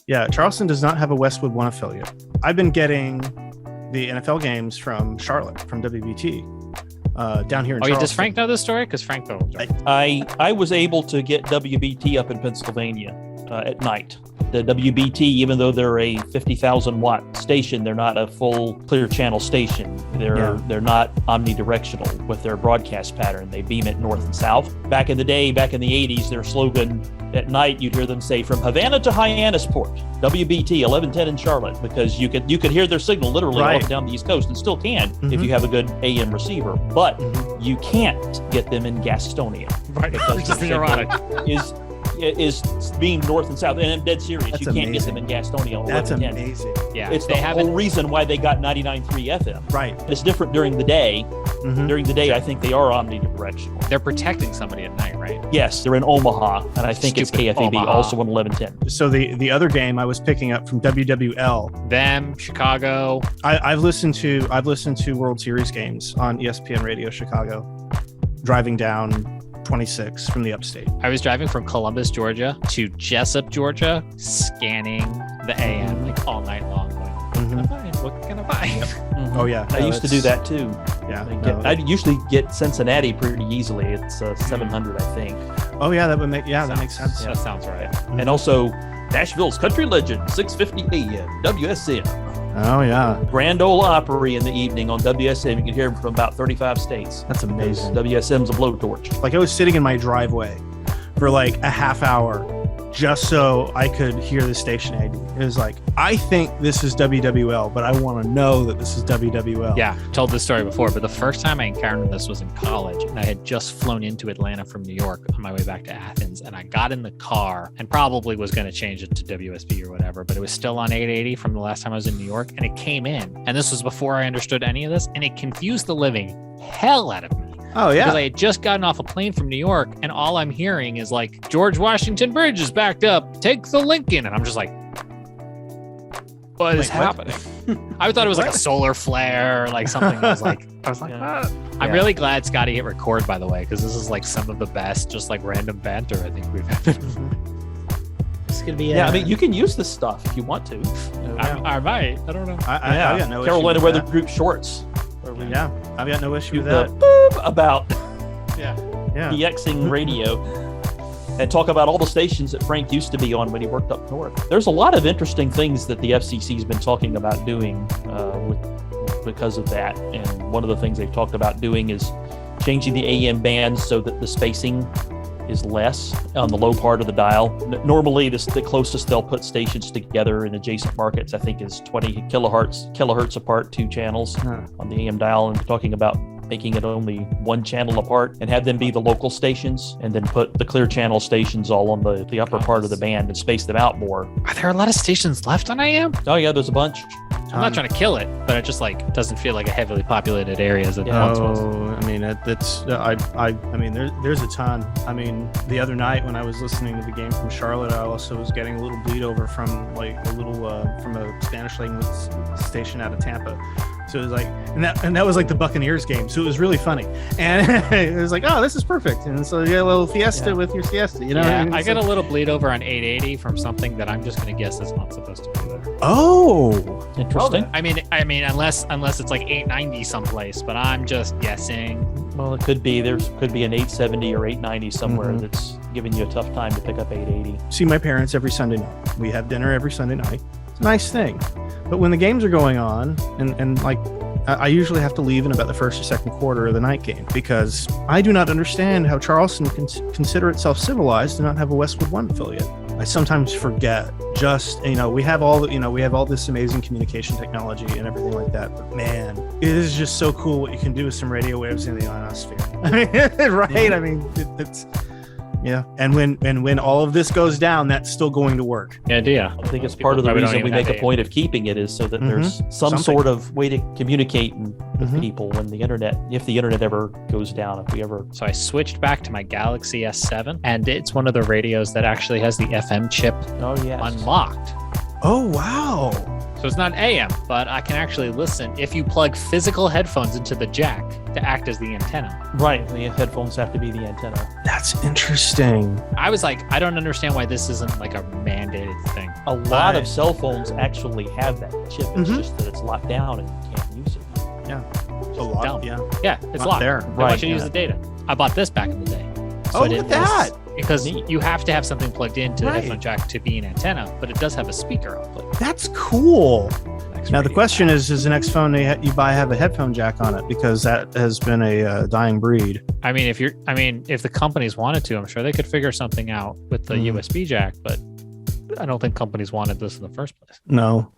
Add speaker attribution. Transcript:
Speaker 1: Yeah, Charleston does not have a Westwood One affiliate. I've been getting the NFL games from Charlotte, from WBT, down here in Charleston.
Speaker 2: Does Frank know this story? Because Frank told me.
Speaker 3: I was able to get WBT up in Pennsylvania at night. The WBT, even though they're a 50,000 watt station, they're not a full clear channel station. They're not omnidirectional with their broadcast pattern. They beam it north and south. Back in the day, back in the 80s, their slogan at night, you'd hear them say, from Havana to Hyannisport, WBT 1110 in Charlotte, because you could hear their signal literally all down the East Coast, and still can if you have a good AM receiver. But you can't get them in Gastonia.
Speaker 2: Right,
Speaker 3: because
Speaker 2: which is ironic.
Speaker 3: Is being north and south, and I'm dead serious.
Speaker 1: That's
Speaker 3: you can't
Speaker 1: amazing.
Speaker 3: get them in Gastonia.
Speaker 1: That's amazing.
Speaker 2: Yeah,
Speaker 3: it's the whole reason why they got 99.3 FM.
Speaker 1: Right.
Speaker 3: It's different during the day. During the day, I think they are omnidirectional.
Speaker 2: They're protecting somebody at night, right?
Speaker 3: Yes, they're in Omaha, and I think it's KFAB,
Speaker 2: Omaha.
Speaker 3: also on 1110.
Speaker 1: So the other game I was picking up from WWL.
Speaker 2: Them, Chicago.
Speaker 1: I've listened to World Series games on ESPN Radio Chicago, driving down 26 from the upstate.
Speaker 2: I was driving from Columbus, Georgia to Jessup, Georgia, scanning the AM like all night long. What can I buy?
Speaker 1: Oh yeah,
Speaker 3: I used to do that too.
Speaker 1: Yeah,
Speaker 3: I usually get Cincinnati pretty easily. It's 700, I think.
Speaker 1: Oh yeah, that makes sense.
Speaker 2: That sounds right.
Speaker 3: And also Nashville's country legend, 650 AM, WSM.
Speaker 1: Oh yeah,
Speaker 3: Grand Ole Opry in the evening on WSM. You can hear them from about 35 states.
Speaker 1: That's amazing.
Speaker 3: WSM's a blowtorch.
Speaker 1: Like I was sitting in my driveway for like a half hour just so I could hear the station ID. It was like, I think this is WWL, but I want to know that this is WWL.
Speaker 2: Yeah, told this story before, but the first time I encountered this was in college, and I had just flown into Atlanta from New York on my way back to Athens, and I got in the car and probably was going to change it to WSB or whatever, but it was still on 880 from the last time I was in New York, and it came in, and this was before I understood any of this, and it confused the living hell out of me.
Speaker 1: Oh, yeah.
Speaker 2: Because I had just gotten off a plane from New York, and all I'm hearing is like, George Washington Bridge is backed up. Take the Lincoln. And I'm just like, what is happening? I thought it was like a solar flare or like something. I was like, I'm really glad Scotty hit record, by the way, because this is like some of the best, just like random banter I think we've had. It's gonna be.
Speaker 3: I mean, you can use this stuff if you want to.
Speaker 2: I might. I don't know.
Speaker 1: I got no
Speaker 3: Carolina
Speaker 1: issue with
Speaker 3: Weather
Speaker 1: that.
Speaker 3: Group shorts.
Speaker 1: Yeah, I've got no issue with
Speaker 3: The
Speaker 1: that.
Speaker 3: boop about
Speaker 1: Yeah.
Speaker 3: DXing radio and talk about all the stations that Frank used to be on when he worked up north. There's a lot of interesting things that the FCC's been talking about doing because of that. And one of the things they've talked about doing is changing the AM bands so that the spacing is less on the low part of the dial. Normally, the closest they'll put stations together in adjacent markets, I think, is 20 kilohertz apart, two channels on the AM dial. And we're talking about making it only one channel apart and have them be the local stations, and then put the clear channel stations all on the upper part of the band and space them out more.
Speaker 2: Are there a lot of stations left on AM?
Speaker 3: Oh yeah, there's a bunch.
Speaker 2: I'm not trying to kill it, but it just like doesn't feel like a heavily populated area as it once was.
Speaker 1: I mean, I mean, there's a ton. I mean, the other night when I was listening to the game from Charlotte, I also was getting a little bleed over from like from a Spanish language station out of Tampa. So it was like, and that was like the Buccaneers game. So it was really funny. And it was like, oh, this is perfect. And so you get a little fiesta with your siesta, you know?
Speaker 2: Yeah,
Speaker 1: And
Speaker 2: I
Speaker 1: it's
Speaker 2: get
Speaker 1: like,
Speaker 2: a little bleed over on 880 from something that I'm just going to guess is not supposed to be there.
Speaker 1: Oh,
Speaker 3: Interesting.
Speaker 2: I mean, unless it's like 890 someplace, but I'm just guessing.
Speaker 3: Well, it could be. There could be an 870 or 890 somewhere that's giving you a tough time to pick up 880.
Speaker 1: see my parents every Sunday night. We have dinner every Sunday night. It's a nice thing. But when the games are going on, and like, I usually have to leave in about the first or second quarter of the night game, because I do not understand how Charleston can consider itself civilized to not have a Westwood One affiliate. I sometimes forget just, we have all this amazing communication technology and everything like that. But man, it is just so cool what you can do with some radio waves in the ionosphere. I mean, right? Yeah. I mean, it's. Yeah, and when all of this goes down, that's still going to work.
Speaker 2: Yeah.
Speaker 3: I think it's part of the reason we make a point of keeping it is so that there's some sort of way to communicate with people when if the internet ever goes down,
Speaker 2: So I switched back to my Galaxy S7, and it's one of the radios that actually has the FM chip unlocked.
Speaker 1: Oh, wow.
Speaker 2: So it's not AM, but I can actually listen if you plug physical headphones into the jack to act as the antenna.
Speaker 3: Right. The headphones have to be the antenna.
Speaker 1: That's interesting.
Speaker 2: I was like, I don't understand why this isn't like a mandated thing.
Speaker 3: A lot of cell phones actually have that chip. It's just that it's locked down and you can't use it.
Speaker 1: Yeah.
Speaker 2: Just
Speaker 1: A lot.
Speaker 2: dumb.
Speaker 1: Yeah.
Speaker 2: Yeah, it's
Speaker 1: Not
Speaker 2: locked.
Speaker 1: there.
Speaker 2: They
Speaker 3: Right,
Speaker 2: want you to use
Speaker 3: yeah.
Speaker 2: the data. I bought this back in the day.
Speaker 1: Oh,
Speaker 2: I
Speaker 1: look
Speaker 2: didn't
Speaker 1: at that.
Speaker 2: because
Speaker 3: Neat.
Speaker 2: you have to have something plugged into the
Speaker 1: Right.
Speaker 2: headphone jack to be an antenna, but it does have a speaker output.
Speaker 1: That's cool.
Speaker 2: Next
Speaker 1: Now the
Speaker 2: radio
Speaker 1: question
Speaker 2: jack.
Speaker 1: is, does the next phone you buy have a headphone jack on it? Because that has been a dying breed.
Speaker 2: I mean, if the companies wanted to, I'm sure they could figure something out with the USB jack, but I don't think companies wanted this in the first place.
Speaker 1: No.